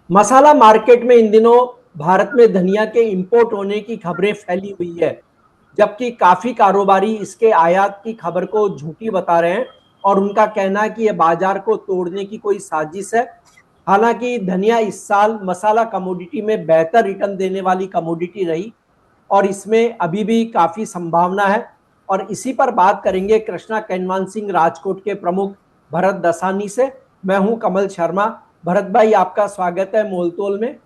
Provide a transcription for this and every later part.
मसाला market में इन दिनों भारत में धनिया के इंपोर्ट होने की खबरें फैली हुई है, जबकि काफी कारोबारी इसके आयात की खबर को झूठी बता रहे हैं और उनका कहना है कि यह बाजार को तोड़ने की कोई साजिश है। हालांकि धनिया इस साल मसाला कमोडिटी में बेहतर रिटर्न देने वाली कमोडिटी रही और इसमें अभी भी काफी संभावना है। और इसी पर बात करेंगे कृष्णा कैनवान सिंह राजकोट के प्रमुख भरत दसानी से। मैं हूं कमल शर्मा। भरत भाई, आपका स्वागत है मोलतोल में।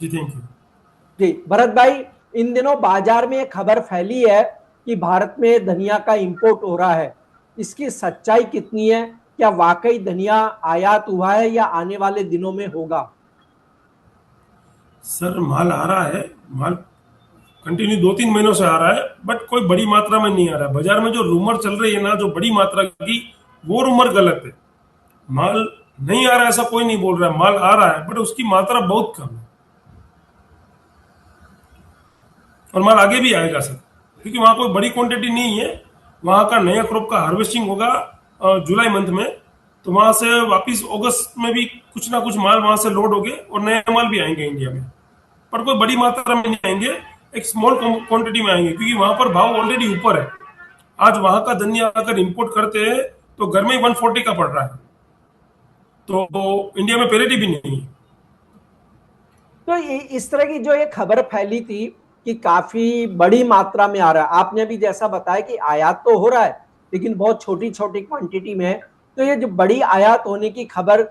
जी थैंक यू। जी भरत भाई, इन दिनों बाजार में एक खबर फैली है कि भारत में धनिया का इंपोर्ट हो रहा है। इसकी सच्चाई कितनी है? क्या वाकई धनिया आयात हुआ है या आने वाले दिनों में होगा? सर माल आ रहा है। माल कंटिन्यू 2-3 महीनों से आ रहा है, बट कोई बड़ी मात्रा में नहीं आ रहा है। बाजार में जो रूमर चल रही है ना, जो बड़ी मात्रा की, वो रूमर गलत है। माल नहीं आ रहा है ऐसा कोई नहीं बोल रहा है, माल आ रहा है बट उसकी मात्रा बहुत कम है। और माल आगे भी आएगा सर, क्योंकि वहाँ कोई बड़ी क्वांटिटी नहीं है। वहाँ का नया क्रॉप का हार्वेस्टिंग होगा जुलाई मंथ में। तो वहाँ से वापस अगस्त में भी कुछ ना कुछ माल वहाँ से लोड होंगे और नए माल भी आएंगे इंडिया में। पर कोई बड़ी मात्रा में नहीं आएंगे, एक स्मॉल क्वांटिटी में आएंगे, क्योंकि वहां पर भाव ऑलरेडी ऊपर है। आज वहां का धनिया अगर इंपोर्ट करते हैं तो घर में ही 140 का पड़ रहा है। तो इंडिया में पेरिटी भी नहीं है। तो इस तरह की जो ये खबर फैली थी कि काफी बड़ी मात्रा में आ रहा है, आपने भी जैसा बताया कि आयात तो हो रहा है लेकिन बहुत छोटी छोटी क्वांटिटी में है। तो ये जो बड़ी आयात होने की खबर,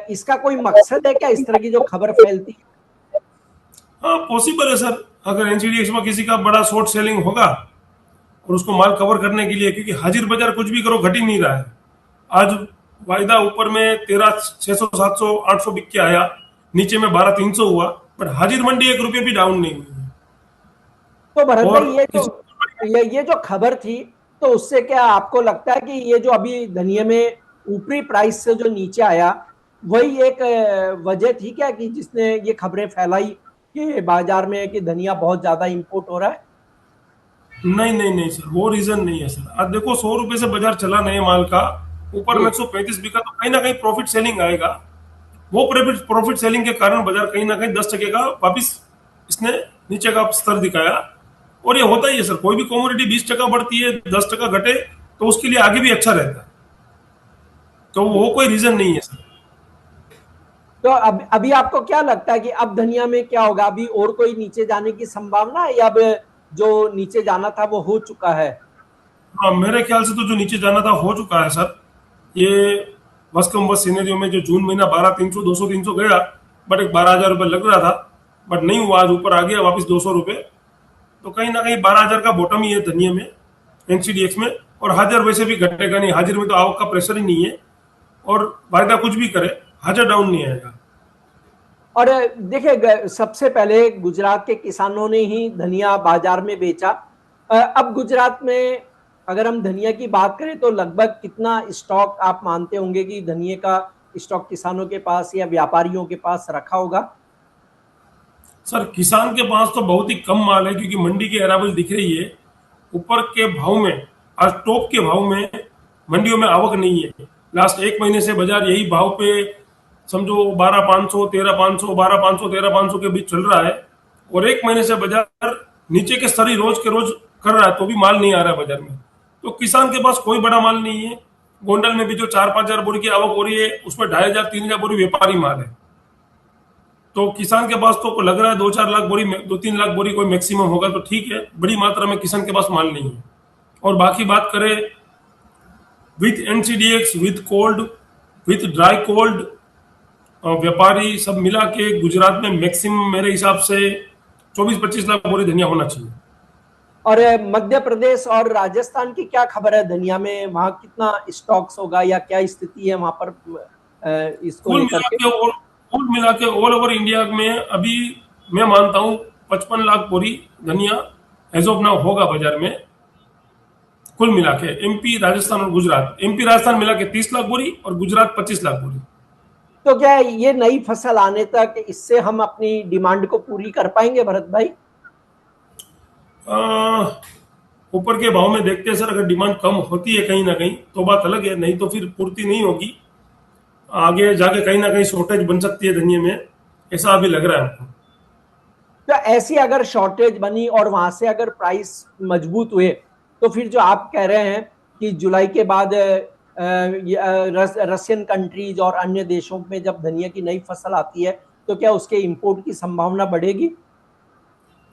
इसका कोई मकसद है क्या, इस तरह की जो खबर फैलती है? हाँ पॉसिबल है सर। अगर एनसीडीएक्स में किसी का बड़ा शॉर्ट सेलिंग होगा और उसको माल कवर करने के लिए, क्योंकि हाजिर बाजार कुछ भी करो घट ही नहीं रहा है। आज वायदा ऊपर में 13,600 700 800 बिक के आया, नीचे में 12,300 हुआ, बट हाजिर मंडी 1 रुपये भी डाउन नहीं हुई है। तो भरत और भाई, ये जो इस ये जो खबर थी, तो उससे क्या आपको लगता है कि ये जो अभी धनिया में ऊपरी प्राइस से जो नीचे आया, वही एक वजह थी क्या कि जिसने ये खबरें फैलाई कि बाजार में कि धनिया बहुत ज्यादा इंपोर्ट हो रहा है? नहीं नहीं नहीं सर, वो रीजन नहीं है सर। आज देखो 100 रुपए से बाजार चला नए माल का, ऊपर जी। में 135 बिका, तो कहीं ना कहीं प्रॉफिट सेलिंग आएगा। वो प्रॉफिट प्रॉफिट सेलिंग के कारण बाजार कहीं ना कहीं 10 टके का वापिस इसने नीचे का स्तर दिखाया। और ये होता ही है सर, कोई भी कमोडिटी 20 टका बढ़ती है, 10 टका घटे, तो उसके लिए आगे भी अच्छा रहता है। तो वो कोई रीजन नहीं है सर। तो अब अभी आपको क्या लगता है कि अब धनिया में क्या होगा? अभी और कोई नीचे जाने की संभावना है या अब जो नीचे जाना था वो हो चुका है? हाँ मेरे ख्याल से तो जो नीचे जाना था हो चुका है सर। ये बस कम बस सिनेरियो में जो जून महीना 12,300 200 300 गया, बट एक 12,000 रुपये लग रहा था, बट नहीं हुआ। आज ऊपर आ गया वापस 200 रुपये। तो कहीं ना कहीं 12,000 का बॉटम ही है धनिया में, एनसीडीएक्स में। और हाजिर वैसे भी घटेगा नहीं, हाजिर में तो आवक का प्रेशर ही नहीं है। और वायदा कुछ भी करे, हाजिर डाउन नहीं आएगा। और देखिए, सबसे पहले गुजरात के किसानों ने ही धनिया बाजार में बेचा। अब गुजरात में अगर हम धनिया की बात करें तो लगभग कितना स्टॉक आप मानते होंगे कि धनिया का स्टॉक किसानों के पास या व्यापारियों के पास रखा होगा? सर किसान के पास तो बहुत ही कम माल है, क्योंकि मंडी की अरावल दिख रही है। ऊपर के भाव में, आज टॉप के भाव में मंडियों में आवक नहीं है। लास्ट 1 महीने से बाजार यही भाव पे, समझो 12,500 13,500 12,500 13,500 के बीच चल रहा है। और 1 महीने से बाजार नीचे के स्तर ही रोज के रोज कर रहा है, तो भी माल नहीं आ रहा है बाजार में। तो किसान के पास कोई बड़ा माल नहीं है। गोंडल में भी जो 4-5 हजार बोरी की आवक हो रही है, उसमें 2,500 3,000 बोरी व्यापारी माल है। तो किसान के पास तो लग रहा है 2-4 लाख बोरी, 2-3 लाख बोरी कोई मैक्सिमम होगा, तो ठीक है। बड़ी मात्रा में किसान के पास माल नहीं है। और बाकी बात करें, with NCDEX, with cold, with dry cold, व्यापारी सब मिला के गुजरात में मैक्सिमम मेरे हिसाब से 24-25 लाख बोरी धनिया होना चाहिए। और मध्य प्रदेश और राजस्थान की क्या खबर है धनिया में? वहां कितना स्टॉक्स होगा या क्या स्थिति है वहां पर इसको कुल लेकर मिला के? के और कुल मिला के ऑल ओवर इंडिया में अभी मैं मानता हूँ 55 लाख बोरी धनिया एज ऑफ नाउ होगा बाजार में। कुल मिला के एमपी राजस्थान और गुजरात, एमपी राजस्थान मिला के 30 लाख बोरी और गुजरात 25 लाख बोरी। तो क्या ये नई फसल आने तक इससे हम अपनी डिमांड को पूरी कर पाएंगे भरत भाई? अ, ऊपर के भाव में देखते हैं सर, अगर डिमांड कम होती है कहीं ना कहीं तो बात अलग है, नहीं तो फिर पूर्ति नहीं होगी। आगे जाके कहीं ना कहीं शॉर्टेज बन सकती है धनिये में, ऐसा अभी लग रहा है हमको। तो ऐसी अगर शॉर्टेज बनी और वहां से अगर प्राइस मजबूत हुए, तो फिर जो आप कह रहे हैं कि जुलाई के बाद रशियन कंट्रीज और अन्य देशों में जब धनिया की नई फसल आती है, तो क्या उसके इंपोर्ट की संभावना बढ़ेगी?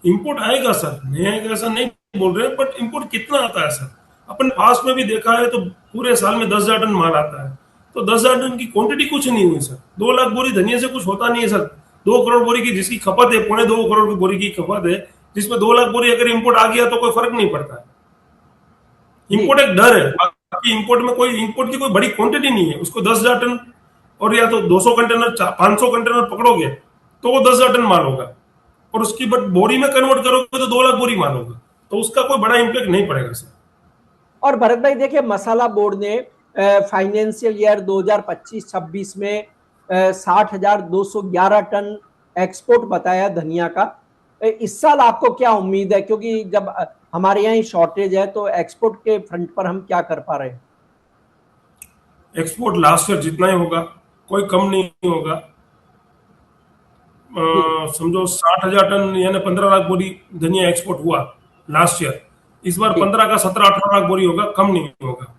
इंपोर्ट आएगा सर, नहीं आएगा ऐसा नहीं बोल रहे, बट इंपोर्ट कितना आता है सर? अपन पास में भी देखा है तो पूरे साल में 10,000 टन माल आता है, तो 10,000 टन की क्वांटिटी कुछ नहीं हुई सर। 2 लाख बोरी धनिया से कुछ होता नहीं है सर। 2 करोड़ बोरी की जिसकी खपत है, 2.25 करोड़ की बोरी की खपत है, जिसमें 2 लाख बोरी अगर इंपोर्ट आ गया तो कोई फर्क नहीं पड़ता है। इंपोर्ट एक डर है, बाकी इंपोर्ट में कोई इंपोर्ट की कोई बड़ी क्वांटिटी नहीं है। उसको 10,000 टन और या तो 200 कंटेनर 500 कंटेनर पकड़ोगे तो वो 10,000 टन माल होगा, और उसकी बट बोरी में कन्वर्ट करोगे तो 2 लाख बोरी माल होगा, तो उसका कोई बड़ा इंपैक्ट नहीं पड़ेगा सर। और भरत भाई देखिए, मसाला बोर्ड ने फाइनेंशियल ईयर 2025-26 में 60,211 टन एक्सपोर्ट बताया धनिया का। इस साल आपको क्या उम्मीद है, क्योंकि जब हमारे यहाँ शॉर्टेज है तो एक्सपोर्ट के फ्रंट पर हम क्या कर पा रहे हैं? एक्सपोर्ट लास्ट ईयर जितना ही होगा, कोई कम नहीं होगा। समझो 60,000 टन यानी 15 लाख बोरी धनिया एक्सपोर्ट हुआ लास्ट ईयर। इस बार 15 का 17-18 लाख बोरी होगा, कम नहीं होगा।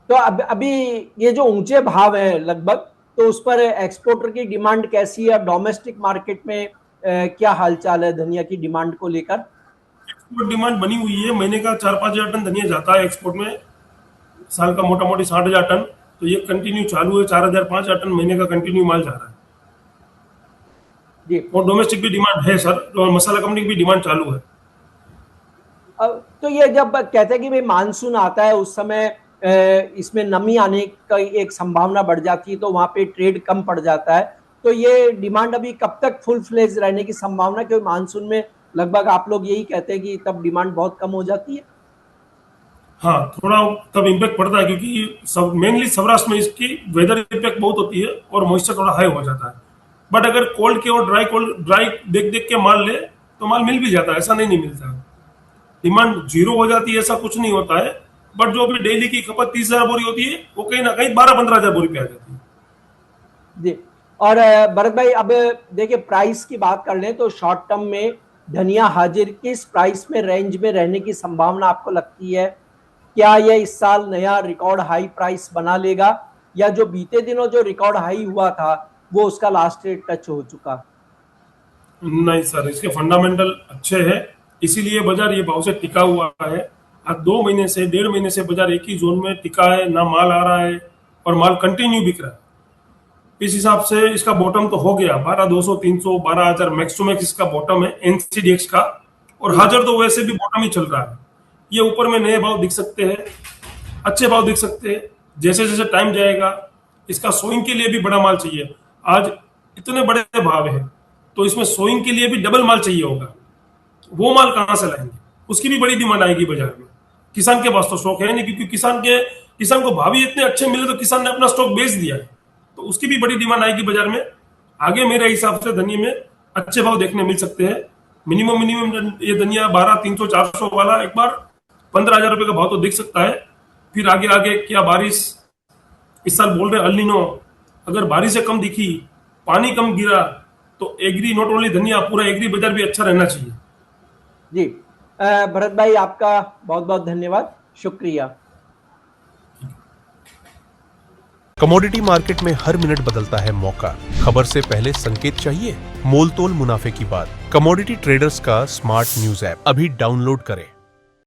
तो अभी ये जो ऊंचे भाव है लगभग, तो उस पर एक्सपोर्टर की डिमांड कैसी है? डोमेस्टिक मार्केट में क्या हालचाल है धनिया की डिमांड को लेकर? एक्सपोर्ट डिमांड बनी हुई है, महीने का 4-5 हजार टन धनिया जाता है एक्सपोर्ट में, साल का मोटा मोटी 60,000 टन, तो ये कंटिन्यू चालू है। 4,000-5,000 टन महीने का कंटिन्यू माल जा रहा है जी। और डोमेस्टिक भी डिमांड है सर, और मसाला कंपनी की भी डिमांड चालू है। तो ये जब कहते हैं कि भाई मानसून आता है उस समय इसमें नमी आने का एक संभावना बढ़ जाती है, तो वहां पे ट्रेड कम पड़ जाता है, तो ये डिमांड अभी कब तक फुल फ्लेज रहने की संभावना? क्योंकि मानसून में लगभग आप लोग यही कहते हैं कि तब डिमांड बहुत कम हो जाती है। हाँ, थोड़ा तब इम्पैक्ट पड़ता है, क्योंकि सब मेनली सौराष्ट्र में इसकी वेदर इम्पैक्ट बहुत होती है और मॉइस्चर थोड़ा हाई हो जाता है। बट अगर कोल्ड के और ड्राई देख देख के माल ले तो माल मिल भी जाता है, ऐसा नहीं मिलता है। डिमांड जीरो हो जाती है ऐसा कुछ नहीं होता है, बट जो अभी डेली की खपत 30,000 बोरी होती है वो कहीं ना कहीं 12-15 हजार बोरी पे आ जाती है जी। और भरत भाई, अब देखिए प्राइस की बात कर लें तो शॉर्ट टर्म में धनिया हाजिर किस प्राइस में रेंज में रहने की संभावना आपको लगती है? क्या यह इस साल नया रिकॉर्ड हाई प्राइस बना लेगा, या जो बीते दिनों जो रिकॉर्ड हाई हुआ था वो उसका लास्ट रेट टच हो चुका? नहीं सर, इसके फंडामेंटल अच्छे हैं, इसीलिए बाजार ये भाव से टिका हुआ है। आज 2 महीने से 1.5 महीने से बाजार एक ही जोन में टिका है, ना माल आ रहा है और माल कंटिन्यू बिक रहा है। इस हिसाब से इसका बॉटम तो हो गया, 12,200 300 12,000 मैक्स टू मैक्स इसका बॉटम है एनसीडीएक्स का, और हाजिर तो वैसे भी बॉटम ही चल रहा है। ये ऊपर में नए भाव दिख सकते हैं, अच्छे भाव दिख सकते हैं, जैसे जैसे टाइम जाएगा। इसका सोइंग के लिए भी बड़ा माल चाहिए। आज इतने बड़े भाव है तो इसमें सोइंग के लिए भी डबल माल चाहिए होगा, वो माल कहां से लाएंगे? उसकी भी बड़ी डिमांड आएगी बाजार में। किसान के पास तो स्टॉक है नहीं, क्योंकि किसान को भाव ही इतने अच्छे मिले तो किसान ने अपना स्टॉक बेच दिया है, तो उसकी भी बड़ी डिमांड आएगी बाजार में। आगे मेरे हिसाब से धनिया में अच्छे भाव देखने मिल सकते हैं। मिनिमम ये धनिया 12,300-400 वाला एक बार 15,000 रुपए का भाव तो दिख सकता है। फिर आगे आगे क्या बारिश, इस साल बोल रहे अल नीनो, अगर बारिश से कम दिखी, पानी कम गिरा, तो एग्री नॉट ओनली धनिया, पूरा एग्री बाजार भी अच्छा रहना चाहिए। जी। भरत भाई, आपका बहुत बहुत धन्यवाद, शुक्रिया। कमोडिटी मार्केट में हर मिनट बदलता है मौका। खबर से पहले संकेत चाहिए? मोल तोल मुनाफे की बात। कमोडिटी ट्रेडर्स का स्मार्ट न्यूज ऐप अभी डाउनलोड करें।